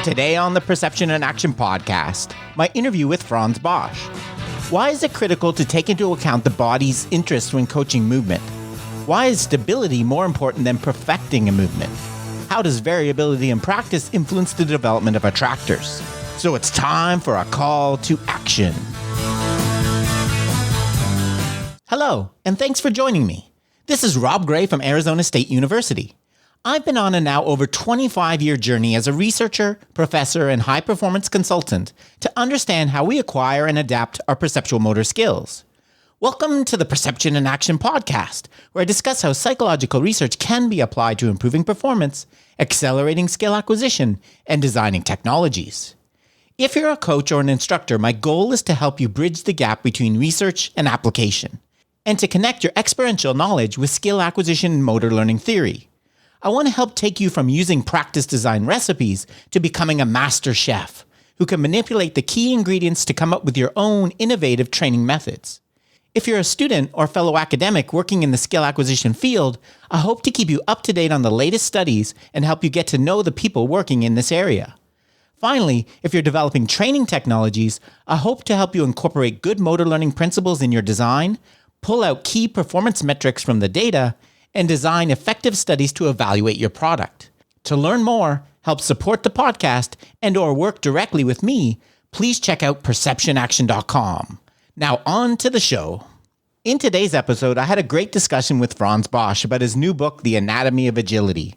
Today on the Perception and Action podcast, my interview with Frans Bosch. Why is it critical to take into account the body's interest when coaching movement? Why is stability more important than perfecting a movement? How does variability in practice influence the development of attractors? So it's time for a call to action. Hello, and thanks for joining me. This is Rob Gray from Arizona State University. I've been on a now over 25-year journey as a researcher, professor, and high-performance consultant to understand how we acquire and adapt our perceptual motor skills. Welcome to the Perception and Action podcast, where I discuss how psychological research can be applied to improving performance, accelerating skill acquisition, and designing technologies. If you're a coach or an instructor, my goal is to help you bridge the gap between research and application, and to connect your experiential knowledge with skill acquisition and motor learning theory. I want to help take you from using practice design recipes to becoming a master chef who can manipulate the key ingredients to come up with your own innovative training methods. If you're a student or fellow academic working in the skill acquisition field, I hope to keep you up to date on the latest studies and help you get to know the people working in this area. Finally, if you're developing training technologies, I hope to help you incorporate good motor learning principles in your design, pull out key performance metrics from the data, and design effective studies to evaluate your product. To learn more, help support the podcast, and/or work directly with me, please check out perceptionaction.com. Now on to the show. In today's episode, I had a great discussion with Frans Bosch about his new book, The Anatomy of Agility.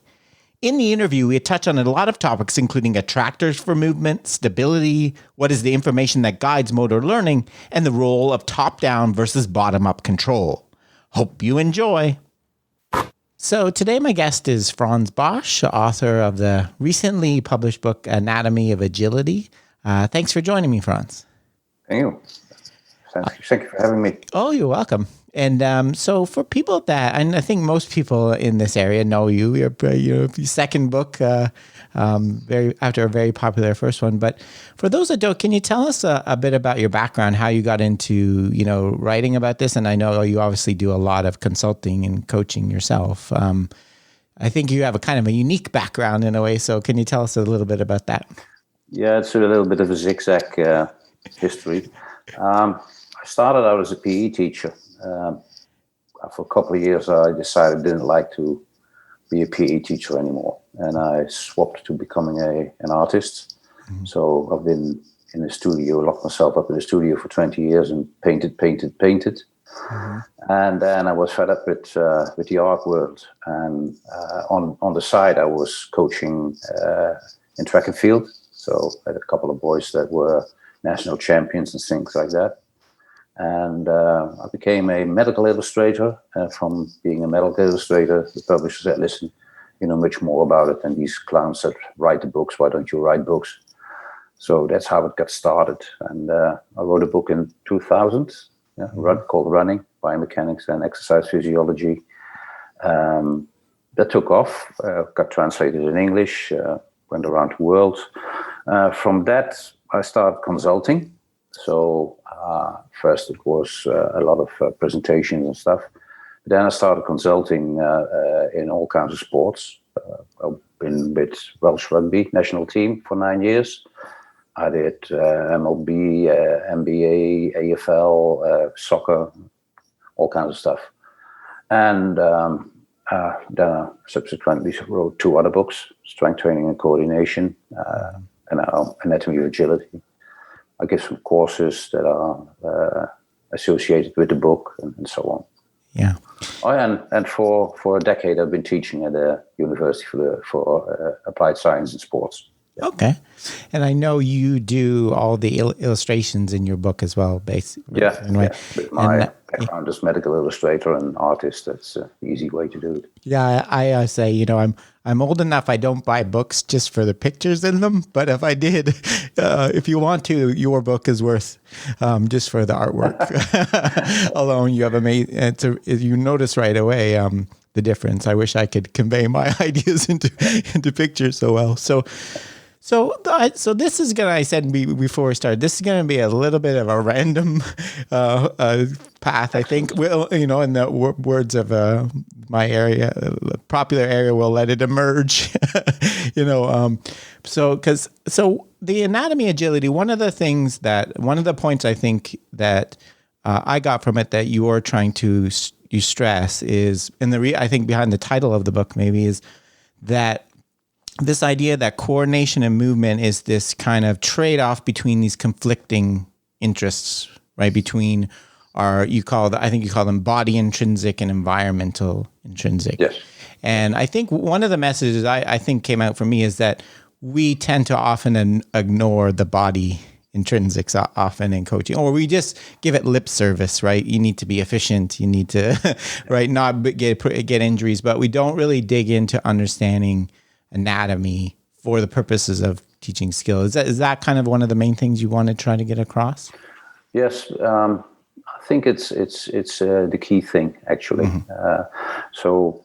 In the interview, we touched on a lot of topics, including attractors for movement, stability, what is the information that guides motor learning, and the role of top-down versus bottom-up control. Hope you enjoy. So today my guest is Frans Bosch, author of the recently published book, Anatomy of Agility. Thanks for joining me, Frans. Thank you. Thank you for having me. Oh, you're welcome. And so for people that, and I think most people in this area know you, your second book, after a very popular first one. But for those that don't, can you tell us a bit about your background, how you got into, writing about this? And I know you obviously do a lot of consulting and coaching yourself. I think you have a kind of a unique background in a way. So can you tell us a little bit about that? Yeah, it's a little bit of a zigzag history. I started out as a PE teacher. For a couple of years, I decided I didn't like to be a PE teacher anymore, and I swapped to becoming an artist. Mm-hmm. So I've been in the studio, locked myself up in the studio for 20 years and painted. Mm-hmm. And then I was fed up with the art world, and on the side, I was coaching in track and field. So I had a couple of boys that were national champions and things like that. And I became a medical illustrator. From being a medical illustrator, the publisher said, listen, you know much more about it than these clowns that write the books. Why don't you write books? So that's how it got started. And I wrote a book in 2000 called Running, Biomechanics and Exercise Physiology. That took off, got translated in English, went around the world. From that, I started consulting. So first it was a lot of presentations and stuff. Then I started consulting in all kinds of sports. I've been with Welsh rugby national team for 9 years. I did MLB, NBA, AFL, soccer, all kinds of stuff. And then I subsequently wrote 2 other books, Strength Training and Coordination, and Anatomy of Agility. I give some courses that are associated with the book and so on. Yeah. Oh, and for a decade, I've been teaching at a university for applied science and sports. Yeah. Okay. And I know you do all the illustrations in your book as well, basically. Yeah. My background is medical illustrator and artist. That's an easy way to do it. Yeah, I say, I'm old enough, I don't buy books just for the pictures in them. But if I did, if you want to, your book is worth just for the artwork alone. You have amazing, you notice right away the difference. I wish I could convey my ideas into pictures so well. So this is gonna. I said before we started. This is gonna be a little bit of a random path. I think. Well, in the words of my area, popular area, we'll let it emerge. So the anatomy agility. One of the points I think that I got from it that you are trying to you stress is, and I think behind the title of the book maybe is that. This idea that coordination and movement is this kind of trade-off between these conflicting interests, right? Between I think you call them body intrinsic and environmental intrinsic. Yes. And I think one of the messages I think came out for me is that we tend to often ignore the body intrinsics often in coaching, or we just give it lip service, right? You need to be efficient. You need to, right, not get injuries, but we don't really dig into understanding anatomy for the purposes of teaching skill. Is that kind of one of the main things you want to try to get across? Yes, I think it's the key thing actually. Mm-hmm. So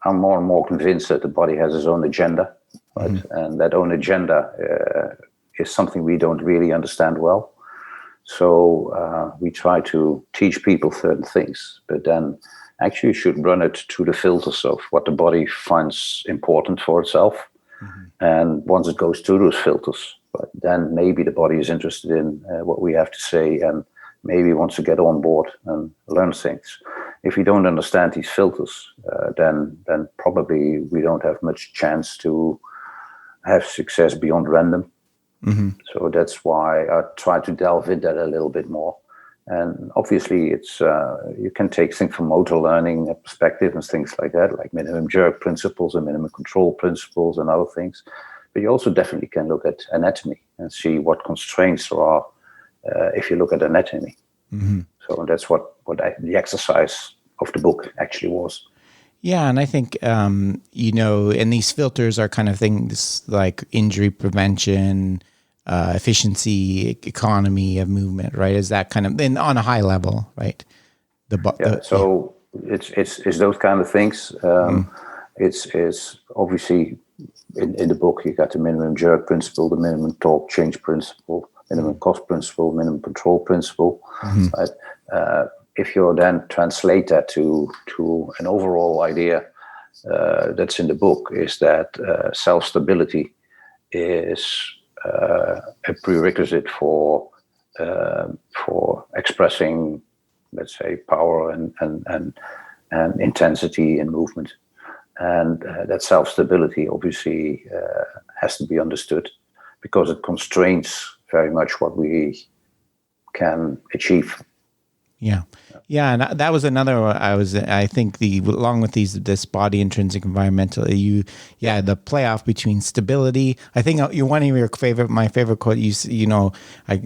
I'm more and more convinced that the body has its own agenda, right? Mm-hmm. And that own agenda is something we don't really understand well. So we try to teach people certain things, but then actually you should run it through the filters of what the body finds important for itself. Mm-hmm. And once it goes through those filters, then maybe the body is interested in what we have to say and maybe wants to get on board and learn things. If we don't understand these filters, then probably we don't have much chance to have success beyond random. Mm-hmm. So that's why I try to delve into that a little bit more. And obviously, it's you can take things from motor learning perspective and things like that, like minimum jerk principles and minimum control principles and other things. But you also definitely can look at anatomy and see what constraints there are if you look at anatomy. Mm-hmm. So that's what the exercise of the book actually was. Yeah, and I think, and these filters are kind of things like injury prevention, efficiency, economy of movement, right? Is that kind of then on a high level, right? It's those kind of things. It's obviously in the book you got the minimum jerk principle, the minimum torque change principle, minimum cost principle, minimum control principle. Mm-hmm. Right? If you then translate that to an overall idea that's in the book, is that self-stability is a prerequisite for expressing, let's say, power and intensity in movement, and that self-stability obviously has to be understood because it constrains very much what we can achieve. Yeah, and that was another. I think along with this body intrinsic environmental, the playoff between stability. I think one of my favorite quote.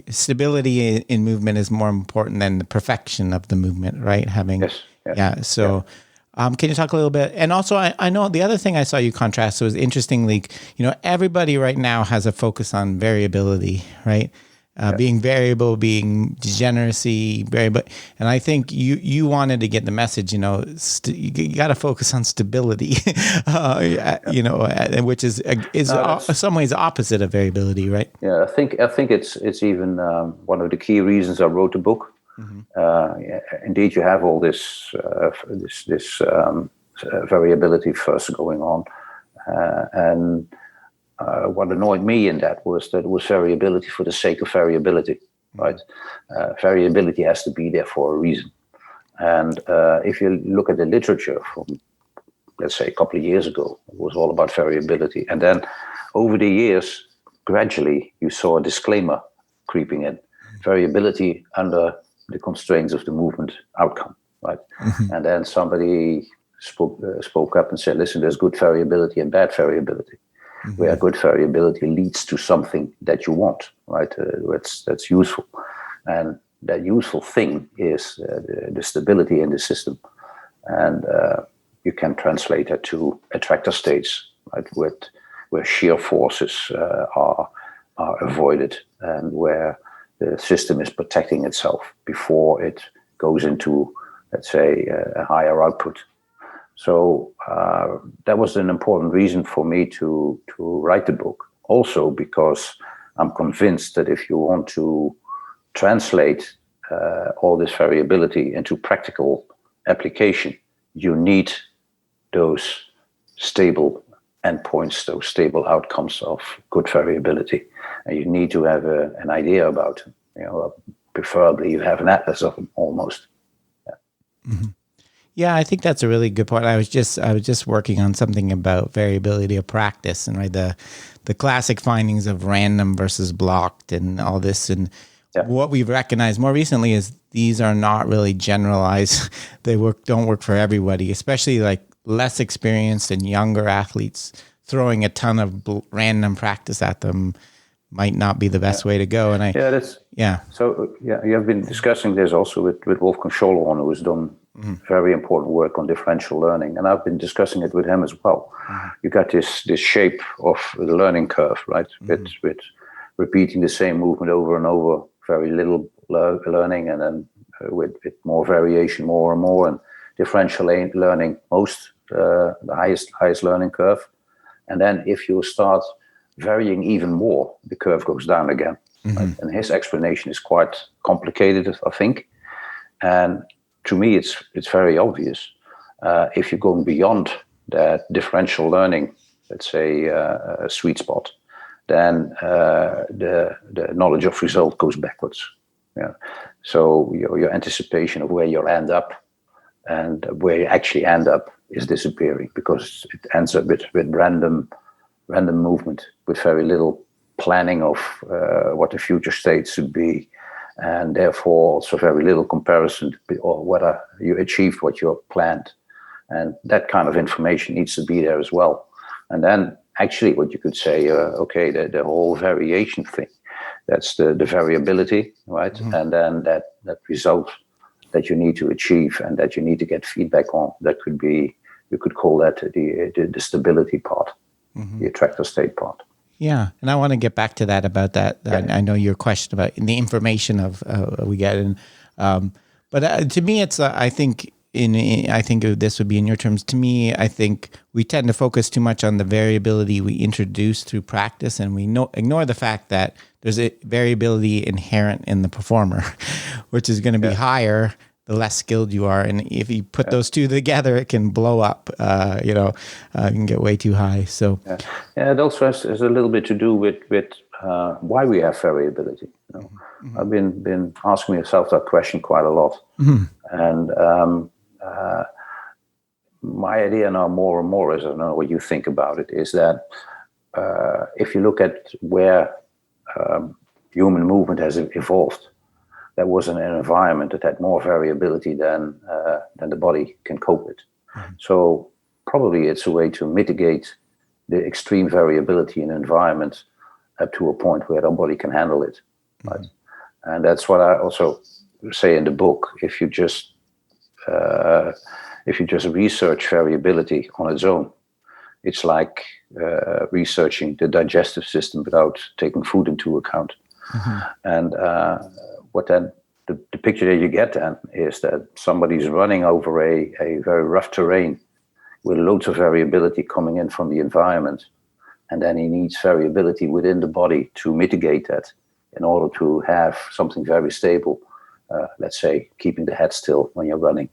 Stability in movement is more important than the perfection of the movement, right? So. Can you talk a little bit? And also, I know the other thing I saw you contrast was interestingly, everybody right now has a focus on variability, right? Being variable, being degeneracy, variable, and I think you wanted to get the message. You got to focus on stability. Which is in some ways opposite of variability, right? Yeah, I think it's even one of the key reasons I wrote the book. Mm-hmm. Indeed, you have all this variability first going on, and. What annoyed me in that was that it was variability for the sake of variability, right? Variability has to be there for a reason. And if you look at the literature from, let's say, a couple of years ago, it was all about variability. And then over the years, gradually, you saw a disclaimer creeping in. Variability under the constraints of the movement outcome, right? Mm-hmm. And then somebody spoke up and said, listen, there's good variability and bad variability. Mm-hmm. Where good variability leads to something that you want, right? That's useful, and that useful thing is the stability in the system, and you can translate that to attractor states, right? Where shear forces are avoided, and where the system is protecting itself before it goes into, let's say, a higher output. So that was an important reason for me to write the book also because I'm convinced that if you want to translate all this variability into practical application, you need those stable endpoints, those stable outcomes of good variability. And you need to have an idea about them. Preferably you have an atlas of them almost. Yeah. Mm-hmm. Yeah, I think that's a really good point. I was just working on something about variability of practice, and right, the classic findings of random versus blocked and all this. And what we've recognized more recently is these are not really generalized. They don't work for everybody, especially like less experienced and younger athletes. Throwing a ton of random practice at them might not be the best way to go. And So you have been discussing this also with Wolfgang Scholorn, who has done very important work on differential learning, and I've been discussing it with him as well. You got this shape of the learning curve, right? With repeating the same movement over and over, very little learning, and then with more variation, more and more, and differential learning, the highest learning curve. And then if you start varying even more, the curve goes down again. Right? And his explanation is quite complicated, I think. And to me, it's very obvious. If you're going beyond that differential learning, let's say a sweet spot, then the knowledge of result goes backwards. Yeah. So your anticipation of where you'll end up and where you actually end up is disappearing, because it ends up with random movement with very little planning of what the future state should be, and therefore also very little comparison or whether you achieved what you planned. And that kind of information needs to be there as well. And then actually what you could say, the whole variation thing, that's the variability, right? And then that result that you need to achieve and that you need to get feedback on, that could be, you could call that the stability part, the attractor state part. Yeah, and I want to get back to that about that. Yeah. I know your question about the information of we get, but to me, it's I think this would be in your terms. To me, I think we tend to focus too much on the variability we introduce through practice, and we ignore the fact that there's a variability inherent in the performer, which is going to be higher the less skilled you are. And if you put those two together, it can blow up, it can get way too high. So it also has a little bit to do with why we have variability. I've been asking myself that question quite a lot. And my idea now more and more is, I don't know what you think about it, is that if you look at where human movement has evolved, that was in an environment that had more variability than the body can cope with. So probably it's a way to mitigate the extreme variability in environment up to a point where the body can handle it. Right? And that's what I also say in the book. If you just research variability on its own, it's like researching the digestive system without taking food into account. And what then the picture that you get then is that somebody's running over a very rough terrain with loads of variability coming in from the environment, and then he needs variability within the body to mitigate that in order to have something very stable. Let's say keeping the head still when you're running,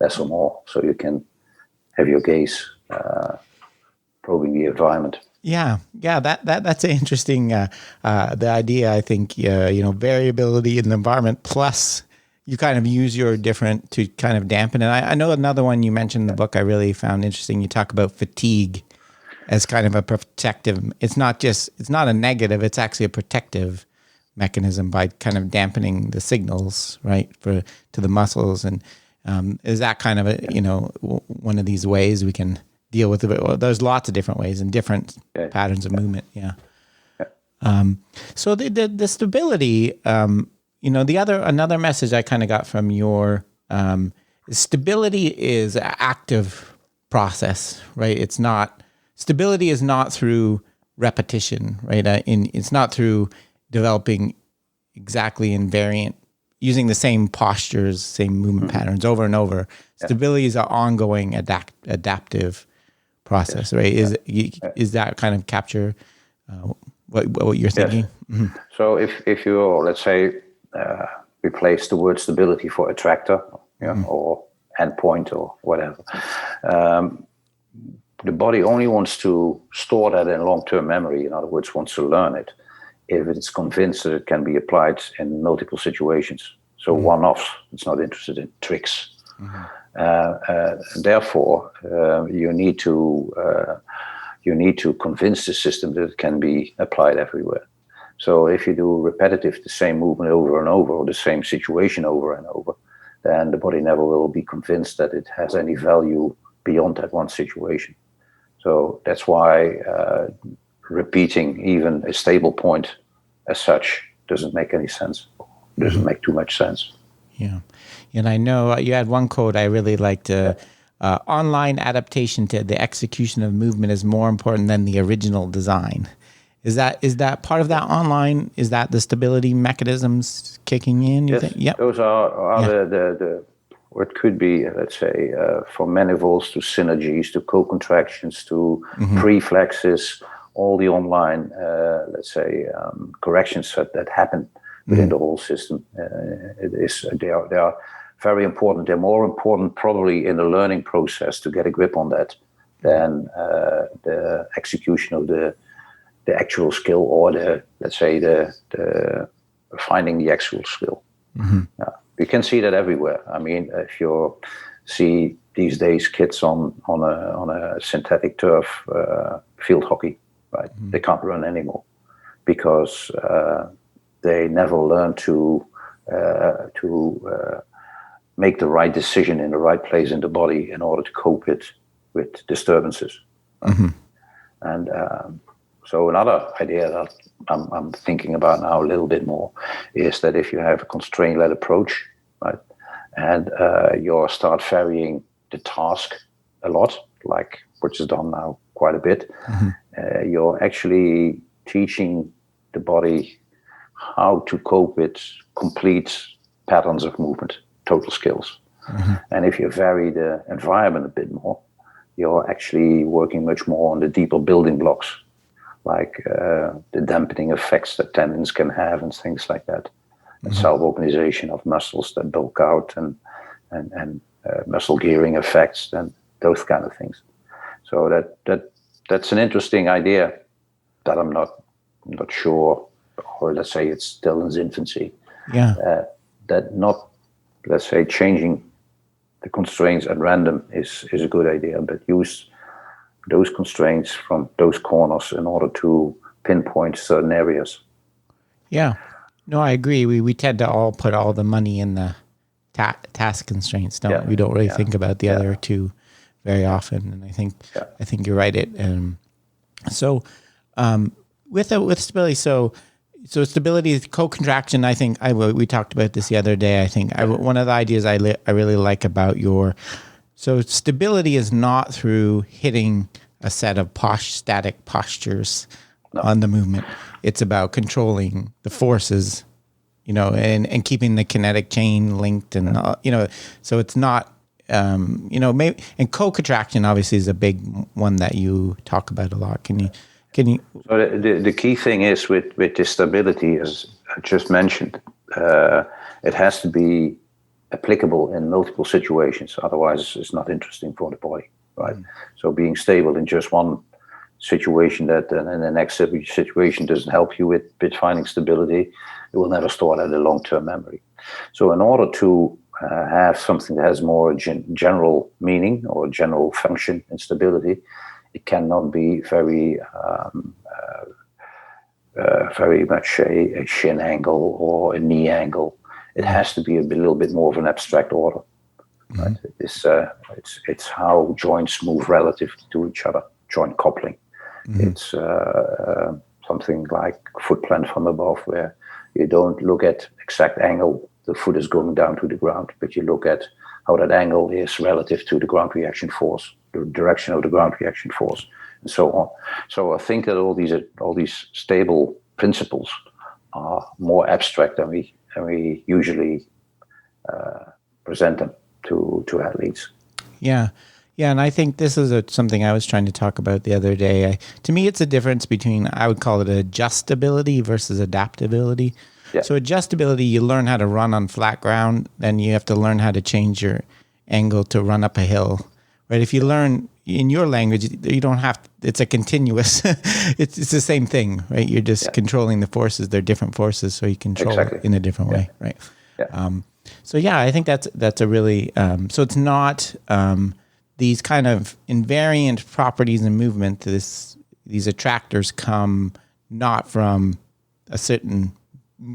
less or more, so you can have your gaze probing the environment. Yeah, that's an interesting the idea. I think variability in the environment plus you kind of use your different to kind of dampen it. I know another one you mentioned in the book I really found interesting. You talk about fatigue as kind of a protective. It's not a negative. It's actually a protective mechanism by kind of dampening the signals, right, to the muscles. And is that kind of one of these ways we can deal with it? Well, there's lots of different ways and different patterns of movement. Yeah. So the stability, another message I kind of got from your stability is an active process, right? Stability is not through repetition, right? It's not through developing exactly invariant, using the same postures, same movement patterns over and over. Stability is an ongoing adaptive process, right? Is that kind of capture what you're thinking? Yes. Mm-hmm. So if you, let's say, replace the word stability for attractor, or endpoint or whatever, the body only wants to store that in long-term memory. In other words, wants to learn it if it's convinced that it can be applied in multiple situations. So one-offs. It's not interested in tricks. Therefore, you need to convince the system that it can be applied everywhere. So if you do repetitive, the same movement over and over, or the same situation over and over, then the body never will be convinced that it has any value beyond that one situation. So that's why repeating even a stable point as such doesn't make any sense. Doesn't make too much sense. Yeah. And I know you had one quote I really liked. Online adaptation to the execution of movement is more important than the original design. Is that part of that online? Is that the stability mechanisms kicking in? You think? Yep. Those are the what could be, let's say, from manifolds to synergies to co-contractions to preflexes, all the online, let's say, corrections that happen within the whole system. They are very important. They're more important probably in the learning process to get a grip on that than the execution of the actual skill, or the finding the actual skill. You can see that everywhere. I mean, if you see these days kids on a synthetic turf field hockey, right? They can't run anymore because they never learn to make the right decision in the right place in the body in order to cope with disturbances. And so another idea that I'm thinking about now a little bit more is that if you have a constraint-led approach, right, and you start varying the task a lot, like which is done now quite a bit, you're actually teaching the body how to cope with complete patterns of movement, total skills. And if you vary the environment a bit more, you're actually working much more on the deeper building blocks, like the dampening effects that tendons can have and things like that, and self-organization of muscles that bulk out, and muscle gearing effects and those kind of things. So that's an interesting idea that I'm not sure, or let's say it's still in its infancy. That not, let's say, changing the constraints at random is a good idea, but use those constraints from those corners in order to pinpoint certain areas. Yeah. No, I agree. We tend to all put all the money in the task constraints, don't we? We don't really think about the other two very often. And I think you're right. With stability, so stability is co-contraction. I think we talked about this the other day. I think one of the ideas I really like about so stability is not through hitting a set of static postures on the movement. It's about controlling the forces, and keeping the kinetic chain linked, and so it's not, maybe. And co-contraction obviously is a big one that you talk about a lot. Can you? So the key thing is with the stability, as I just mentioned, it has to be applicable in multiple situations. Otherwise, it's not interesting for the body, right? So being stable in just one situation that in the next situation doesn't help you with finding stability, it will never store that in long-term memory. So in order to have something that has more general meaning or general function and stability, it cannot be very much a shin angle or a knee angle. It has to be a little bit more of an abstract order. Right? It's how joints move relative to each other, joint coupling. It's something like foot plant from above, where you don't look at exact angle the foot is going down to the ground, but you look at how that angle is relative to the ground reaction force, the direction of the ground reaction force, and so on. So I think that all these stable principles are more abstract than we usually present them to athletes. Yeah. Yeah, and I think this is something I was trying to talk about the other day. To me, it's a difference between, I would call it adjustability versus adaptability. Yeah. So adjustability, you learn how to run on flat ground, then you have to learn how to change your angle to run up a hill, right? If you learn in your language, you don't have, it's a continuous, it's the same thing, right? You're just controlling the forces. They're different forces, so you control it in a different way, right? Yeah. So yeah, I think that's a really, so it's not these kind of invariant properties in movement. These attractors come not from a certain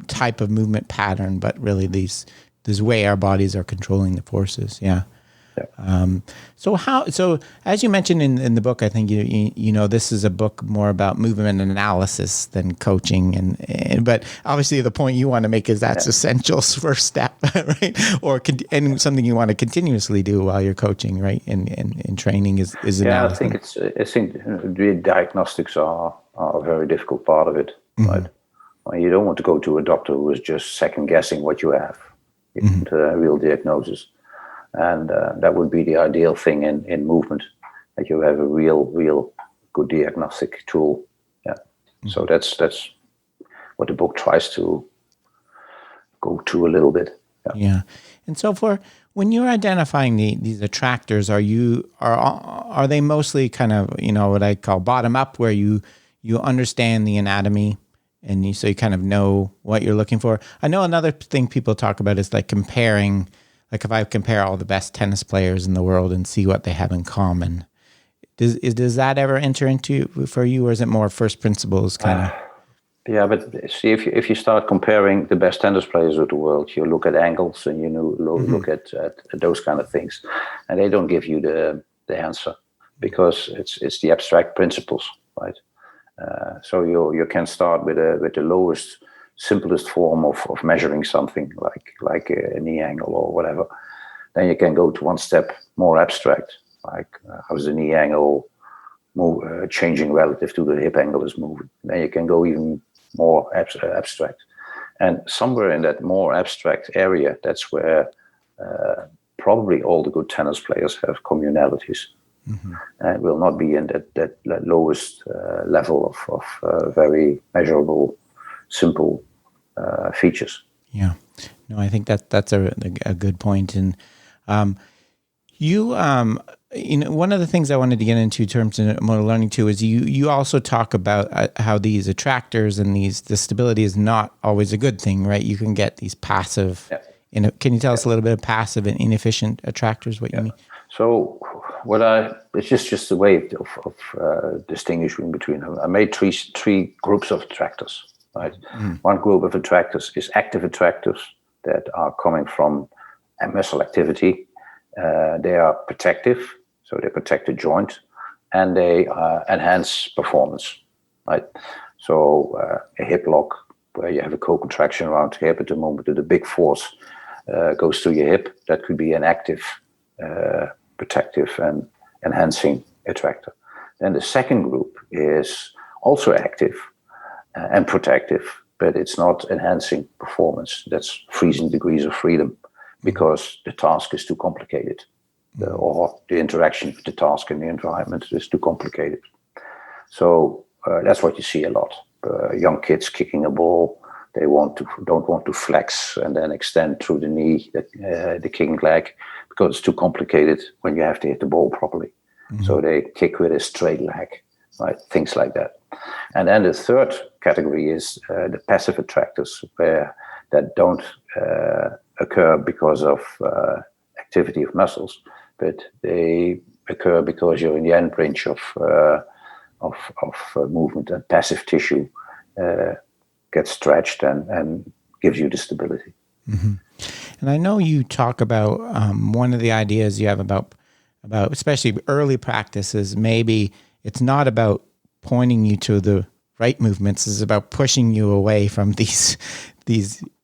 type of movement pattern, but really this way our bodies are controlling the forces. Yeah. So as you mentioned in the book, I think you know this is a book more about movement analysis than coaching, and but obviously the point you want to make is that's essential first step, right? And something you want to continuously do while you're coaching, right? And training is analysis. I think the diagnostics are a very difficult part of it, right? Well, you don't want to go to a doctor who is just second guessing what you have. You want a real diagnosis. And that would be the ideal thing in movement, that you have a real good diagnostic tool. Yeah. So that's what the book tries to go to a little bit. Yeah. And so when you're identifying these attractors, are they mostly kind of, what I call bottom up, where you understand the anatomy and so you kind of know what you're looking for? I know another thing people talk about is like comparing. Like if I compare all the best tennis players in the world and see what they have in common, does that ever enter into for you, or is it more first principles kind of? Yeah, but see, if you start comparing the best tennis players of the world, you look at angles and look at those kind of things, and they don't give you the answer, because it's the abstract principles, right? So you can start with the lowest, simplest form of measuring something, like a knee angle or whatever. Then you can go to one step more abstract, like how's the knee angle changing relative to the hip angle is moving. Then you can go even more abstract, and somewhere in that more abstract area, that's where probably all the good tennis players have communalities. And will not be in that lowest level of very measurable, simple features. Yeah, no, I think that's a good point. And one of the things I wanted to get into in terms of motor learning too is you also talk about how these attractors and the stability is not always a good thing, right? You can get these passive. Yeah. Can you tell us a little bit of passive and inefficient attractors? What you mean? So it's just a way of distinguishing between them. I made three groups of attractors. Right. One group of attractors is active attractors that are coming from muscle activity. They are protective, so they protect the joint, and they enhance performance. Right. So a hip lock, where you have a co-contraction around the hip at the moment that the big force goes to your hip, that could be an active, protective and enhancing attractor. Then the second group is also active and protective, but it's not enhancing performance. That's freezing degrees of freedom, because the task is too complicated, or the interaction with the task and the environment is too complicated. So that's what you see a lot. Young kids kicking a ball, they don't want to flex and then extend through the knee, the kicking leg, because it's too complicated when you have to hit the ball properly. So they kick with a straight leg, right? Things like that. And then the third category is the passive attractors, that don't occur because of activity of muscles, but they occur because you're in the end range of movement, and passive tissue gets stretched and gives you the stability. And I know you talk about one of the ideas you have about especially early practices. Maybe it's not about pointing you to the right movements; it's about pushing you away from these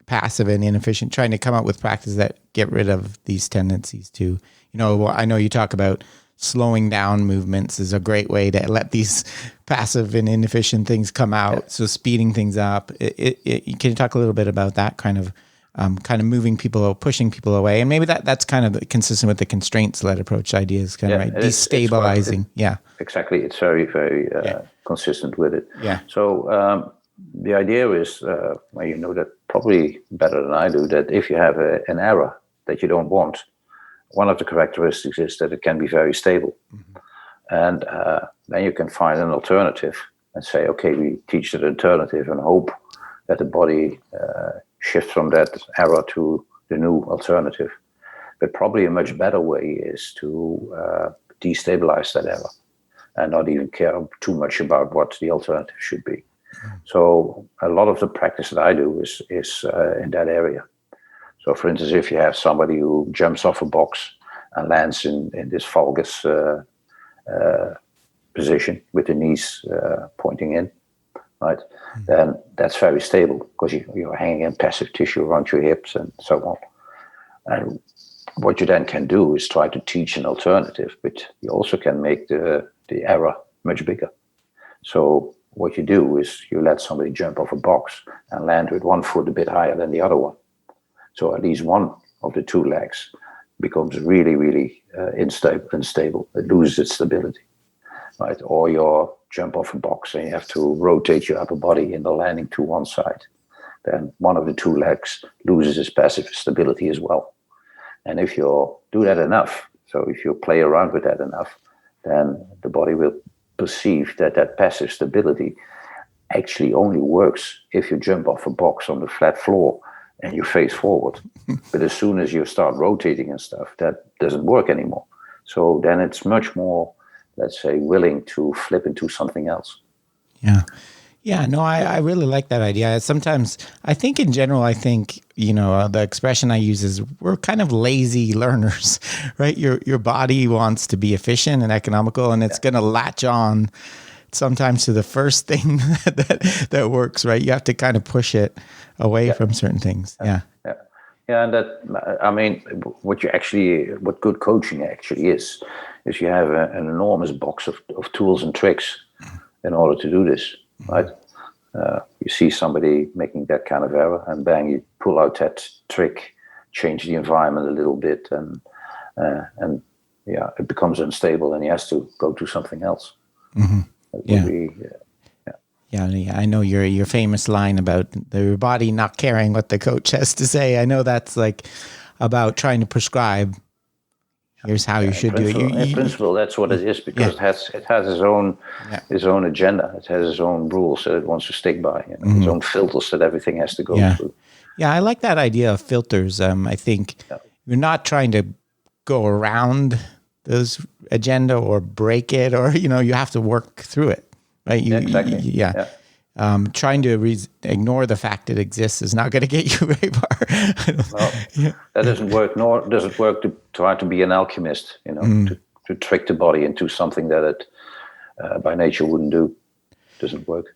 passive and inefficient, trying to come up with practices that get rid of these tendencies to, I know you talk about slowing down movements is a great way to let these passive and inefficient things come out. So speeding things up. Can you talk a little bit about that kind of kind of moving people, pushing people away. And maybe that's kind of consistent with the constraints-led approach ideas, kind of right, destabilizing. Exactly. It's very, very consistent with it. Yeah. So the idea is, well, you know that probably better than I do, that if you have an error that you don't want, one of the characteristics is that it can be very stable. Mm-hmm. And then you can find an alternative and say, okay, we teach that alternative and hope that the body shifts from that error to the new alternative. But probably a much better way is to destabilize that error and not even care too much about what the alternative should be. Mm-hmm. So a lot of the practice that I do is in that area. So for instance, if you have somebody who jumps off a box and lands in this valgus position with the knees pointing in, right? Mm-hmm. Then that's very stable because you're hanging in passive tissue around your hips and so on. And what you then can do is try to teach an alternative, but you also can make the error much bigger. So what you do is you let somebody jump off a box and land with one foot a bit higher than the other one. So at least one of the two legs becomes really, really unstable. It loses its stability, right? Or you jump off a box and you have to rotate your upper body in the landing to one side. Then one of the two legs loses its passive stability as well. And if you do that enough, so if you play around with that enough, then the body will perceive that passive stability actually only works if you jump off a box on the flat floor and you face forward. But as soon as you start rotating and stuff, that doesn't work anymore. So then it's much more, let's say, willing to flip into something else. Yeah. Yeah, no, I really like that idea. Sometimes I think in general, the expression I use is we're kind of lazy learners, right? Your body wants to be efficient and economical, and it's going to latch on sometimes to the first thing that works, right? You have to kind of push it away from certain things. Yeah. And that, I mean, what good coaching actually is you have an enormous box of tools and tricks in order to do this, right? You see somebody making that kind of error, and bang, you pull out that trick, change the environment a little bit, and it becomes unstable, and he has to go to something else. Mm-hmm. I know your famous line about your body not caring what the coach has to say. I know that's like about trying to prescribe. Here's how you should do it. In principle, that's what it is, because it has its own agenda. It has its own rules that it wants to stick by. Its own filters that everything has to go through. Yeah, I like that idea of filters. I think you're not trying to go around those agenda or break it, or you have to work through it, right? Exactly. Trying to ignore the fact it exists is not going to get you very far. That doesn't work. Nor does it work to try to be an alchemist, to trick the body into something that it by nature wouldn't do. Doesn't work.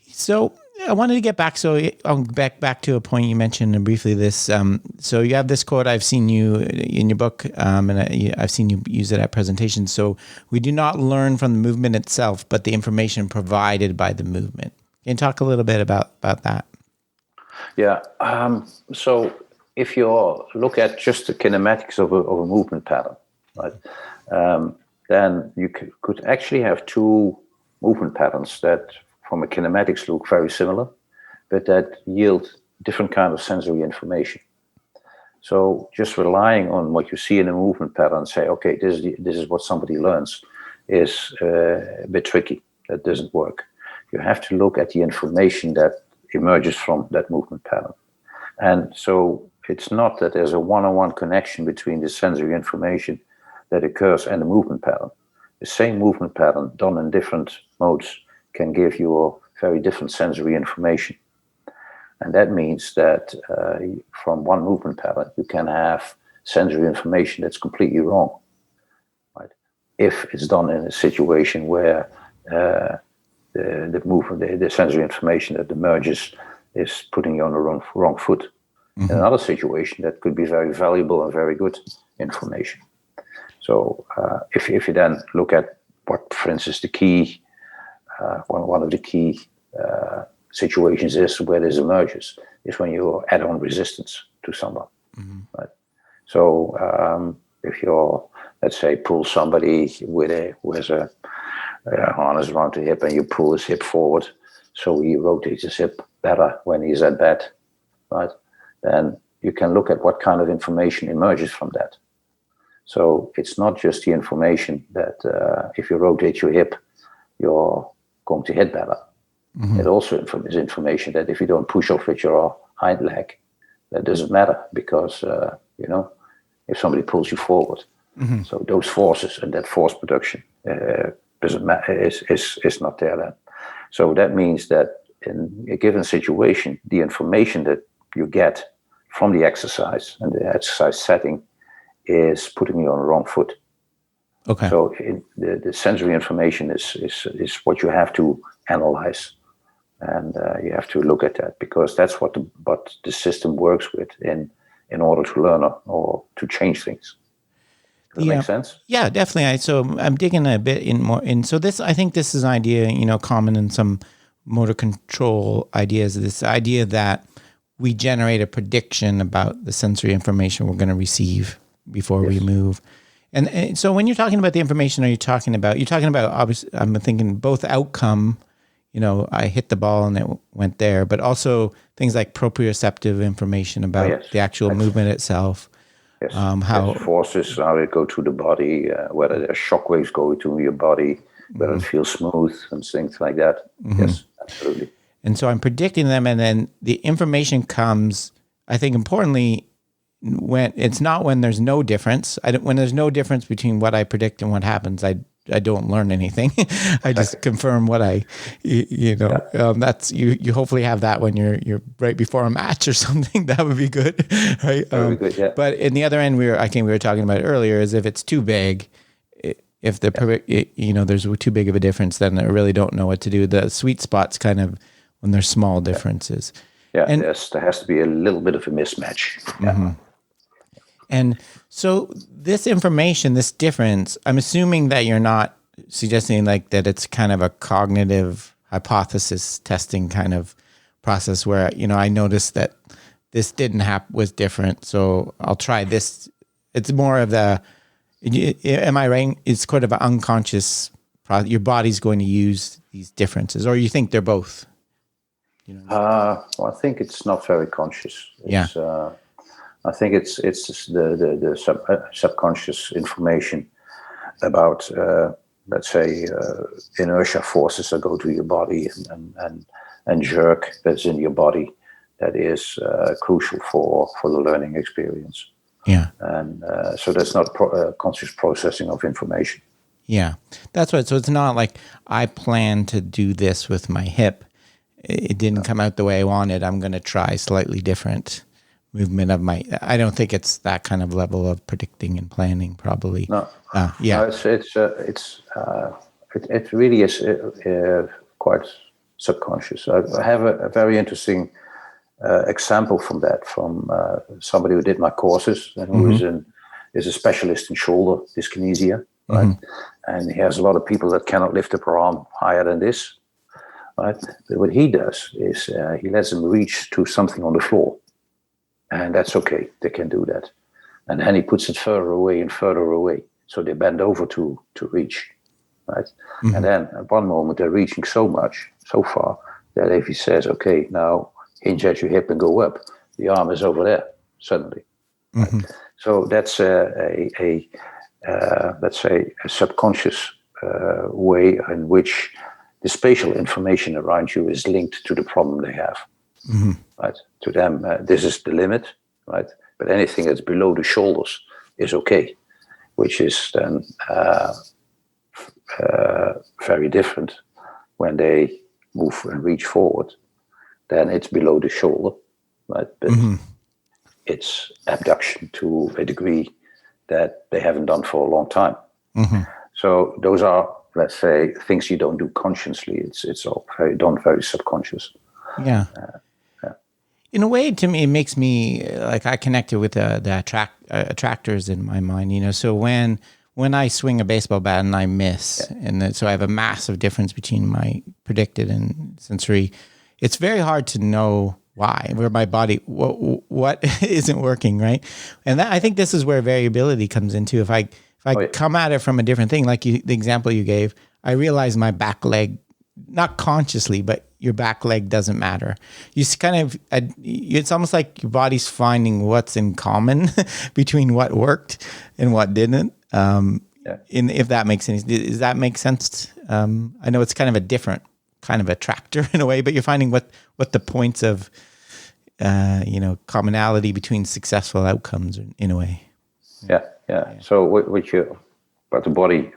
So I wanted to get back. So I'll back to a point you mentioned briefly. This. So you have this quote. I've seen you in your book, and I've seen you use it at presentations. So we do not learn from the movement itself, but the information provided by the movement. Can you talk a little bit about that? Yeah. So if you look at just the kinematics of a movement pattern, right, then you could actually have two movement patterns that, from a kinematics, look very similar, but that yield different kind of sensory information. So just relying on what you see in a movement pattern and say, okay, this is what somebody learns, is a bit tricky. That doesn't work. You have to look at the information that emerges from that movement pattern. And so it's not that there's a one-on-one connection between the sensory information that occurs and the movement pattern. The same movement pattern done in different modes can give you a very different sensory information. And that means that from one movement pattern, you can have sensory information that's completely wrong, right? If it's done in a situation where the sensory information that emerges is putting you on the wrong foot. Mm-hmm. In another situation, that could be very valuable and very good information. So if you then look at what, for instance, the key one of the key situations is where this emerges is when you add on resistance to someone. Right? So if you're, let's say, pull somebody who has a harness around the hip, and you pull his hip forward, so he rotates his hip better when he's at bat, right? Then you can look at what kind of information emerges from that. So it's not just the information that if you rotate your hip, you're going to hit better. It also is information that if you don't push off with your hind leg, that doesn't matter, because if somebody pulls you forward, so those forces and that force production doesn't matter, is not there then. So that means that in a given situation, the information that you get from the exercise and the exercise setting is putting you on the wrong foot. Okay. So the sensory information is what you have to analyze, and you have to look at that, because that's what the system works with in order to learn or to change things. Does that make sense? Yeah, definitely. So I'm digging a bit in more. And so I think this is an idea, common in some motor control ideas. This idea that we generate a prediction about the sensory information we're going to receive before we move. And so when you're talking about the information, you're talking about obviously, I'm thinking both outcome, I hit the ball and it went there, but also things like proprioceptive information about the actual movement itself. Yes. How forces, how they go through the body, whether there are shock waves going through your body, whether it feels smooth and things like that. Yes, absolutely. And so I'm predicting them, and then the information comes, I think importantly, when there's no difference. When there's no difference between what I predict and what happens, I don't learn anything. I just confirm what that's you hopefully have that when you're right before a match or something. That would be good, right? That would be good, yeah. But in the other end, I think we were talking about it earlier, is if it's too big, if there's too big of a difference, then I really don't know what to do. The sweet spot's kind of when there's small differences. Yeah, and there has to be a little bit of a mismatch. Yeah. And so this information, this difference, I'm assuming that you're not suggesting like that it's kind of a cognitive hypothesis testing kind of process where, I noticed that this was different, so I'll try this. It's more of am I right? It's kind of an unconscious process. Your body's going to use these differences, or you think they're both? Well, I think it's not very conscious. I think it's the subconscious information about, let's say, inertia forces that go to your body and jerk that's in your body that is crucial for the learning experience. Yeah. And so that's not conscious processing of information. Yeah, that's right. So it's not like I plan to do this with my hip. It didn't come out the way I wanted. I'm going to try slightly different movement of I don't think it's that kind of level of predicting and planning, probably. No. Yeah. No, it really is quite subconscious. I have a very interesting example from that, from somebody who did my courses and who is a specialist in shoulder dyskinesia, right? And he has a lot of people that cannot lift up their arm higher than this, right? But what he does is he lets them reach to something on the floor. And that's okay, they can do that. And then he puts it further away and further away. So they bend over to reach, right? And then at one moment they're reaching so far, that if he says, okay, now hinge at your hip and go up, the arm is over there suddenly. Right? So that's let's say, a subconscious way in which the spatial information around you is linked to the problem they have. Right? To them, this is the limit, right? But anything that's below the shoulders is okay, which is then very different when they move and reach forward. Then it's below the shoulder, right? But it's abduction to a degree that they haven't done for a long time. So those are, let's say, things you don't do consciously. It's all done very subconscious. Yeah. In a way, to me, it makes me like I connected with the attractors in my mind. So when I swing a baseball bat and I miss, and so I have a massive difference between my predicted and sensory. it's very hard to know why, where my body, what isn't working, right? And I think this is where variability comes into. If I come at it from a different thing, like the example you gave, I realize my back leg, not consciously, but your back leg doesn't matter. You kind of, it's almost like your body's finding what's in common between what worked and what didn't. If that makes sense, does that make sense? I know it's kind of a different kind of attractor in a way, but you're finding what the points of, commonality between successful outcomes in a way. Yeah. So what the body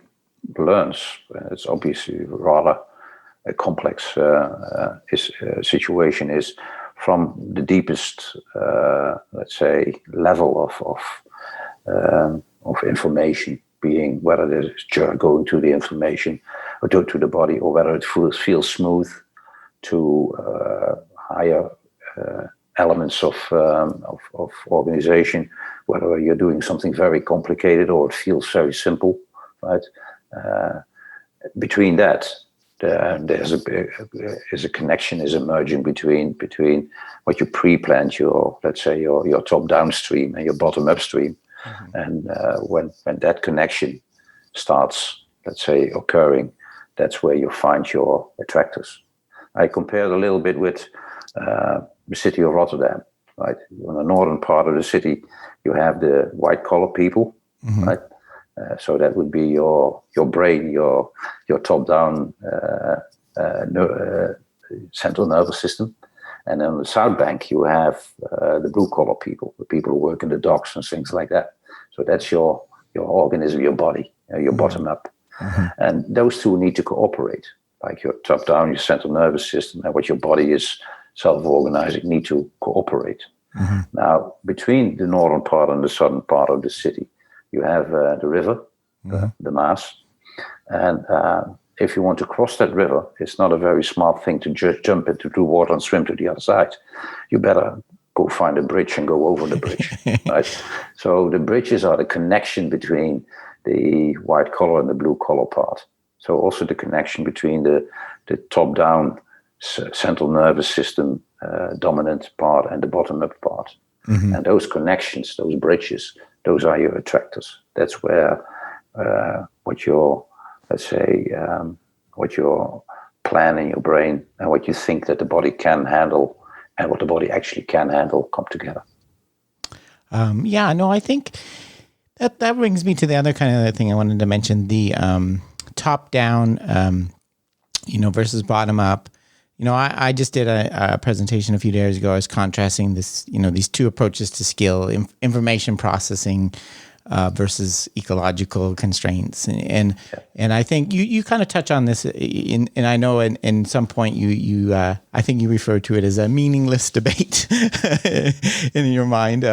learns, it's obviously rather a complex situation, is from the deepest, let's say, level of information, being whether it is going to the information or to the body, or whether it feels smooth, to higher elements of organization, whether you're doing something very complicated or it feels very simple, right? Between that, there's a connection is emerging between what you pre-planned, let's say your top-down stream and your bottom-up stream. And when that connection starts, let's say, occurring, that's where you find your attractors. I compared a little bit with the city of Rotterdam, right? In the northern part of the city, you have the white-collar people, right? So that would be your brain, your top-down central nervous system. And on the South Bank, you have the blue-collar people, the people who work in the docks and things like that. So that's your organism, your body, your bottom-up. And those two need to cooperate. Like your top-down, your central nervous system, and what your body is self-organizing need to cooperate. Now, between the northern part and the southern part of the city, you have the river, the Maas. And if you want to cross that river, it's not a very smart thing to just jump into the water and swim to the other side. You better go find a bridge and go over the bridge, right? So the bridges are the connection between the white collar and the blue collar part. So also the connection between the top-down central nervous system dominant part and the bottom-up part. And those connections, those bridges, those are your attractors. That's where what your, let's say, what your plan in your brain and what you think that the body can handle and what the body actually can handle come together. I think that brings me to the other kind of thing I wanted to mention, the top-down, versus bottom-up. I just did a presentation a few days ago. I was contrasting this, these two approaches to skill, information processing versus ecological constraints. And I think you kind of touch on this and I know in some point you I think you refer to it as a meaningless debate in your mind.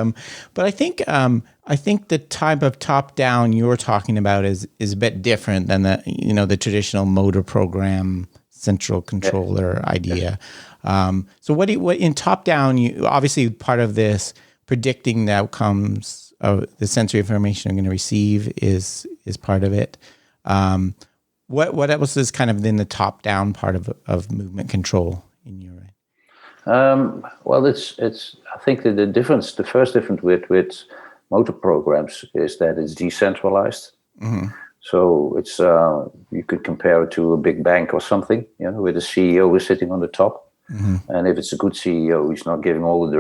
But I think the type of top down you're talking about is a bit different than the traditional motor program central controller idea. So what in top down, you obviously part of this predicting the outcomes of the sensory information I'm going to receive is part of it. What else is kind of in the top down part of movement control in your way? Well, it's I think that the first difference with motor programs is that it's decentralized. So it's you could compare it to a big bank or something, where the CEO is sitting on the top. And if it's a good CEO, he's not giving all the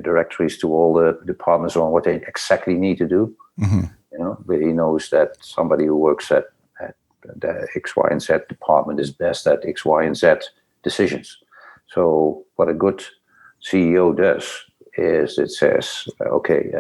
directories to all the departments on what they exactly need to do. But he knows that somebody who works at the X, Y, and Z department is best at X, Y, and Z decisions. So what a good CEO does is it says, okay,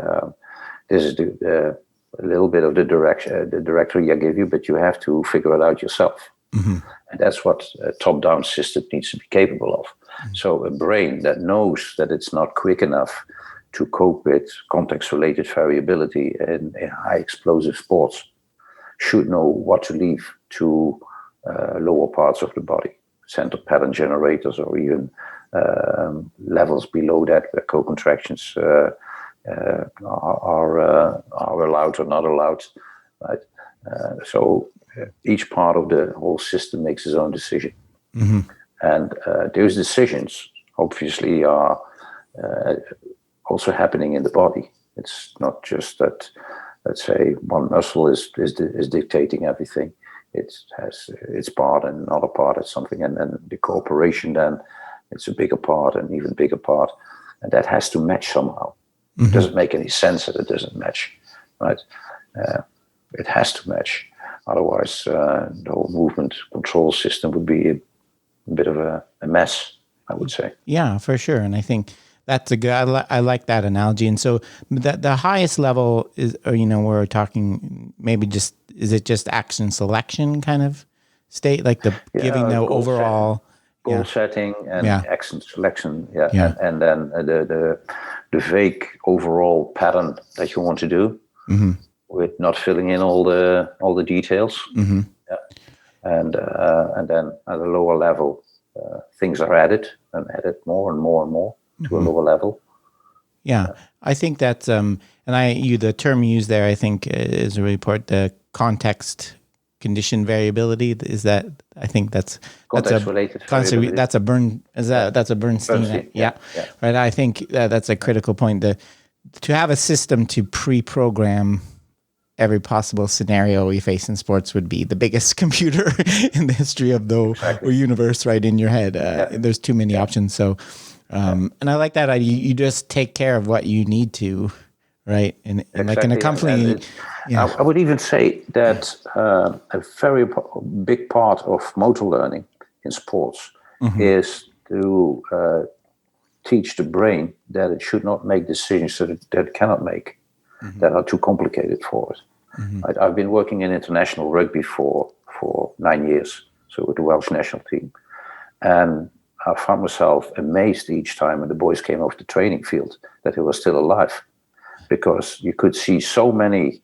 this is a little bit of the directory I give you, but you have to figure it out yourself. And that's what a top-down system needs to be capable of. So a brain that knows that it's not quick enough to cope with context-related variability in high explosive sports should know what to leave to lower parts of the body, center pattern generators, or even levels below that where co-contractions are allowed or not allowed, right? So each part of the whole system makes its own decision. And those decisions obviously are also happening in the body. It's not just that, let's say, one muscle is dictating everything. It has its part and another part is something, and then the cooperation, then it's a bigger part, an even bigger part, and that has to match somehow. It doesn't make any sense that it doesn't match, right? It has to match. Otherwise, the whole movement control system would be a bit of a mess, I would say. Yeah, for sure. And I think that's a good, I like that analogy. And so the highest level is, or, we're talking maybe just, is it just action selection kind of state? Like giving the overall goal setting and action selection. And then the vague overall pattern that you want to do with not filling in all the details. And then at a lower level, things are added more and more and more to a lower level. Yeah, I think that's the term you use there, I think, is a report, the context condition variability. Is that, I think that's context-related variability. That's a Bernstein. Yeah. Right. I think that's a critical point. To have a system to pre-program every possible scenario we face in sports would be the biggest computer in the history of the universe, right in your head. There's too many options. So, and I like that idea. You just take care of what you need to, right? And like in a company. I would even say that a very big part of motor learning in sports is to teach the brain that it should not make decisions that it cannot make, that are too complicated for it. I've been working in international rugby for 9 years, so with the Welsh national team. And I found myself amazed each time when the boys came off the training field that they were still alive, because you could see so many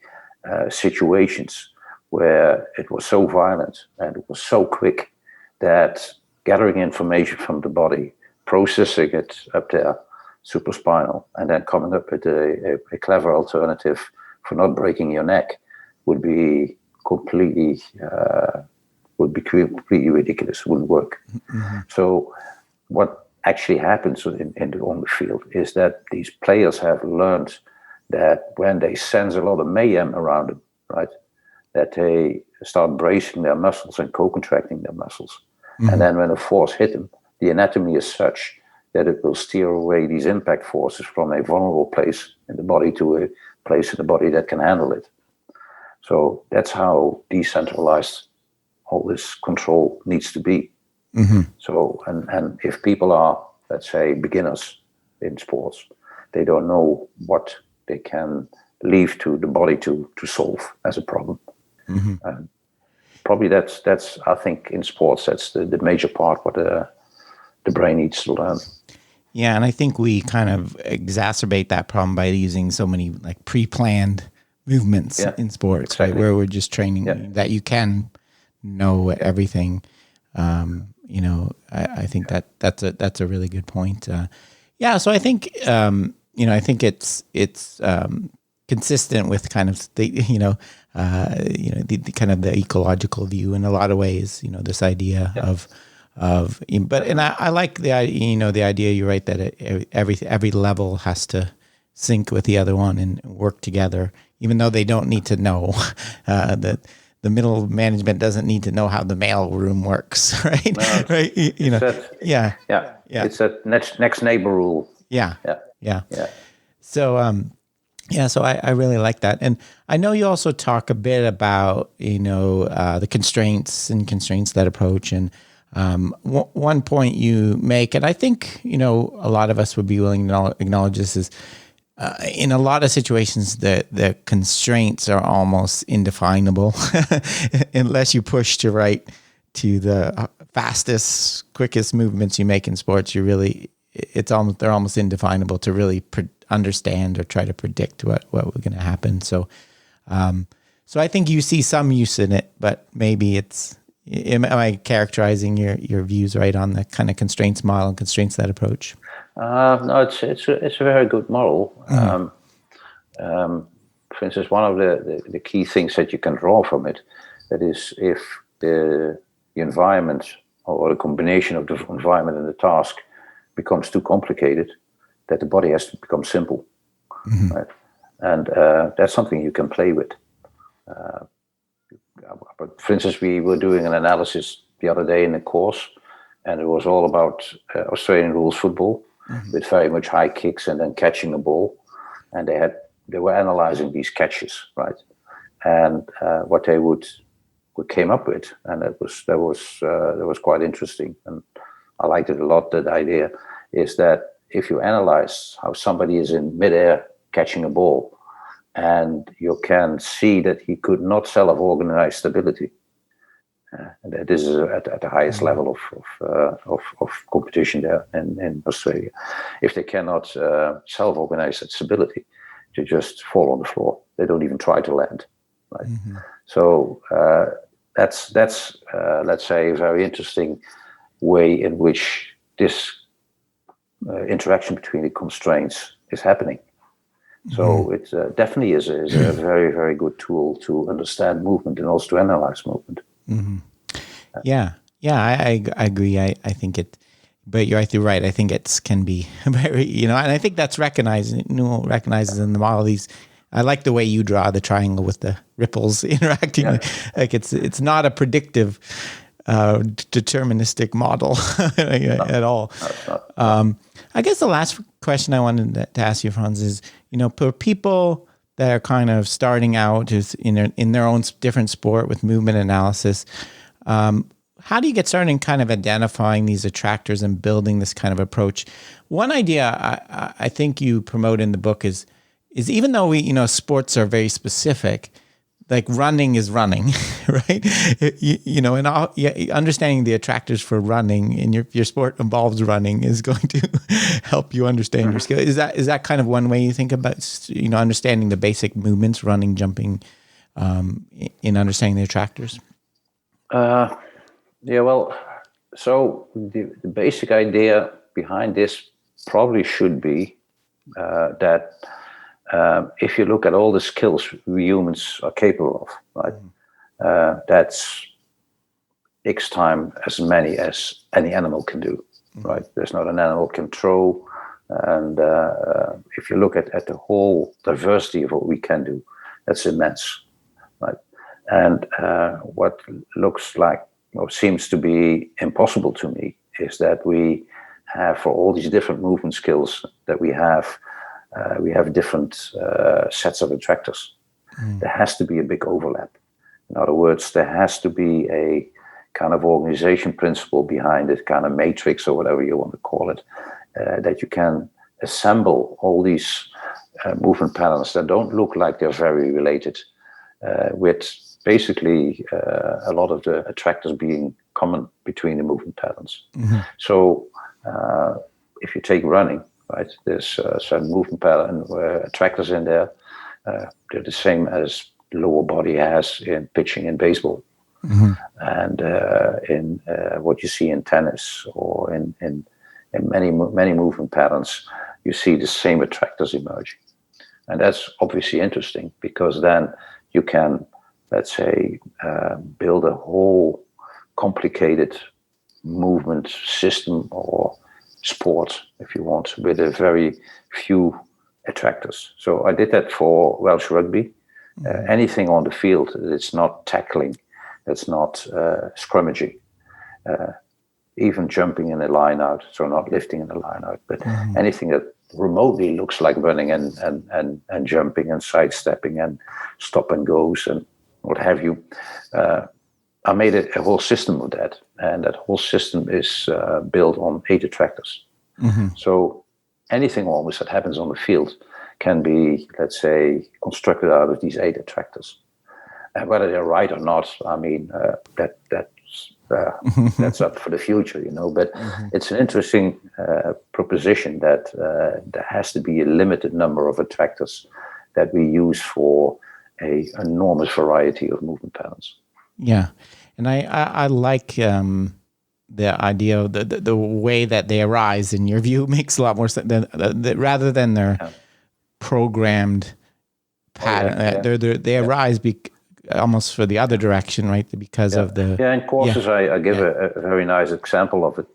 situations where it was so violent and it was so quick that gathering information from the body, processing it up there, supraspinal, and then coming up with a clever alternative for not breaking your neck would be completely ridiculous. It wouldn't work. So what actually happens on the field is that these players have learned that when they sense a lot of mayhem around them, right, that they start bracing their muscles and co-contracting their muscles. And then when a force hits them, the anatomy is such that it will steer away these impact forces from a vulnerable place in the body to a place in the body that can handle it. So that's how decentralized all this control needs to be. So, and if people are, let's say, beginners in sports, they don't know what they can leave to the body to solve as a problem. And probably that's I think in sports, that's the major part what the brain needs to learn. Yeah, and I think we kind of exacerbate that problem by using so many like pre-planned movements in sports, right? Where we're just training that you can know everything. I think that's a really good point. So I think I think it's consistent with kind of the kind of the ecological view in a lot of ways. This idea of I like the idea you're right that every level has to sync with the other one and work together, even though they don't need to know that. The middle management doesn't need to know how the mail room works, right? No, right? It's that next neighbor rule. Yeah. So, so I really like that, and I know you also talk a bit about the constraints that approach, and one point you make, and I think a lot of us would be willing to acknowledge this is. In a lot of situations, the constraints are almost indefinable unless you push to the fastest, quickest movements you make in sports. They're almost indefinable to really understand or try to predict what we're going to happen. So I think you see some use in it, but maybe am I characterizing your views right on the kind of constraints model and constraints that approach? No, it's a very good model. For instance, one of the key things that you can draw from it, that is if the environment or the combination of the environment and the task becomes too complicated, that the body has to become simple, right? And that's something you can play with. But for instance, we were doing an analysis the other day in a course, and it was all about Australian rules football, with very much high kicks and then catching the ball. And they were analyzing these catches, right? And what they came up with, and that was quite interesting, and I liked it a lot. That idea is that if you analyze how somebody is in midair catching a ball, and you can see that he could not self-organize stability. That is at the highest level of competition there in Australia. If they cannot self-organize that stability, they just fall on the floor. They don't even try to land. Right. So that's let's say a very interesting way in which this interaction between the constraints is happening. So it definitely is a very, very good tool to understand movement and also to analyze movement. Yeah, I agree. I think it, but you're right. I think it can be very, and I think that's recognizes in the model. I like the way you draw the triangle with the ripples interacting. Yeah. Like it's not a predictive, deterministic model at all. I guess the last question I wanted to ask you, Frans, is, for people that are kind of starting out in their own different sport with movement analysis, how do you get started in kind of identifying these attractors and building this kind of approach? One idea I think you promote in the book is even though sports are very specific, like running is running, right? And understanding the attractors for running in your sport involves running is going to help you understand your skill. Is that kind of one way you think about, understanding the basic movements, running, jumping, in understanding the attractors? Yeah, well, so the basic idea behind this probably should be that if you look at all the skills we humans are capable of, right, that's X time as many as any animal can do, right? There's not an animal can throw. And if you look at the whole diversity of what we can do, that's immense, right? And what looks like, or seems to be impossible to me, is that we have, for all these different movement skills that we have different sets of attractors. There has to be a big overlap. In other words, there has to be a kind of organization principle behind it, kind of matrix or whatever you want to call it, that you can assemble all these movement patterns that don't look like they're very related, with basically a lot of the attractors being common between the movement patterns. So if you take running, right, there's certain movement pattern attractors in there. They're the same as the lower body has in pitching in baseball, and in what you see in tennis or in many movement patterns, you see the same attractors emerging. And that's obviously interesting, because then you can, let's say, build a whole complicated movement system or sport, if you want, with a very few attractors. So I did that for Welsh rugby. Anything on the field that's not tackling, that's not scrummaging, even jumping in a line out, so not lifting in a line out, but anything that remotely looks like running and jumping and sidestepping and stop and goes and what have you. I made a whole system of that, and that whole system is built on 8 attractors. So anything almost that happens on the field can be, let's say, constructed out of these 8 attractors. And whether they're right or not, I mean, that's up for the future, But it's an interesting proposition that there has to be a limited number of attractors that we use for an enormous variety of movement patterns. Yeah, and I like the idea of the way that they arise. In your view, makes a lot more sense rather than their programmed pattern. They arise almost for the other direction, right? Because of the... Yeah, in courses I give a very nice example of it.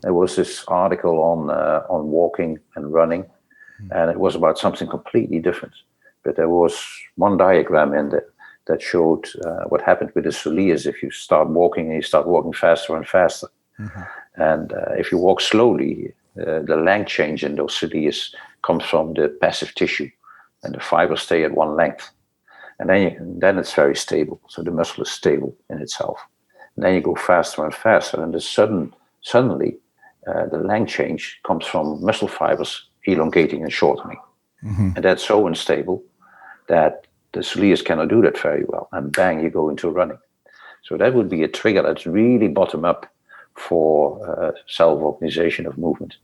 There was this article on walking and running, and it was about something completely different. But there was one diagram in there that showed what happened with the soleus if you start walking and you start walking faster and faster. And if you walk slowly, the length change in those soleus comes from the passive tissue, and the fibers stay at one length. And then it's very stable. So the muscle is stable in itself. And then you go faster and faster, and suddenly the length change comes from muscle fibers elongating and shortening. And that's so unstable that the soleus cannot do that very well. And bang, you go into running. So that would be a trigger that's really bottom up for self-organization of movement.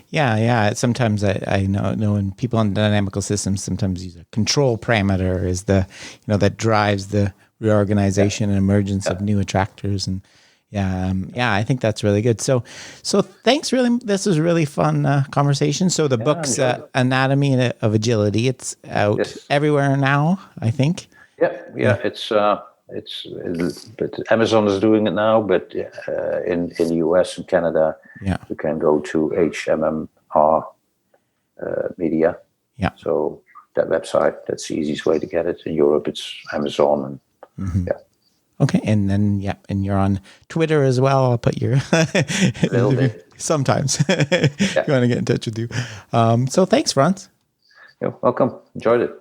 Yeah. Sometimes I know in people in dynamical systems sometimes use a control parameter is the that drives the reorganization and emergence of new attractors. And I think that's really good. So thanks. Really, this is a really fun conversation. So the book's Anatomy of Agility. It's out everywhere now, I think. But Amazon is doing it now, but in the US and Canada, you can go to HMMR Media. So that website, that's the easiest way to get it. In Europe, it's Amazon. Okay, and then and you're on Twitter as well. I'll put your a little bit sometimes if you want to get in touch with you. So thanks, Frans. You're welcome. Enjoyed it.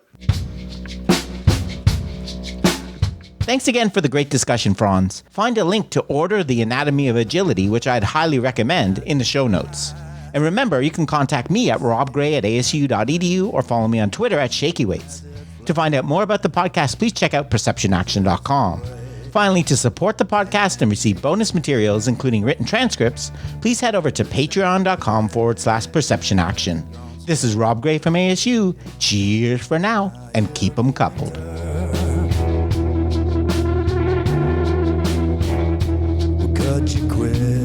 Thanks again for the great discussion, Frans. Find a link to order The Anatomy of Agility, which I'd highly recommend, in the show notes. And remember, you can contact me at robgray@asu.edu or follow me on Twitter at ShakyWeights. To find out more about the podcast, please check out perceptionaction.com. Finally, to support the podcast and receive bonus materials, including written transcripts, please head over to patreon.com/perceptionaction. This is Rob Gray from ASU. Cheers for now, and keep 'em coupled. Cut you quit.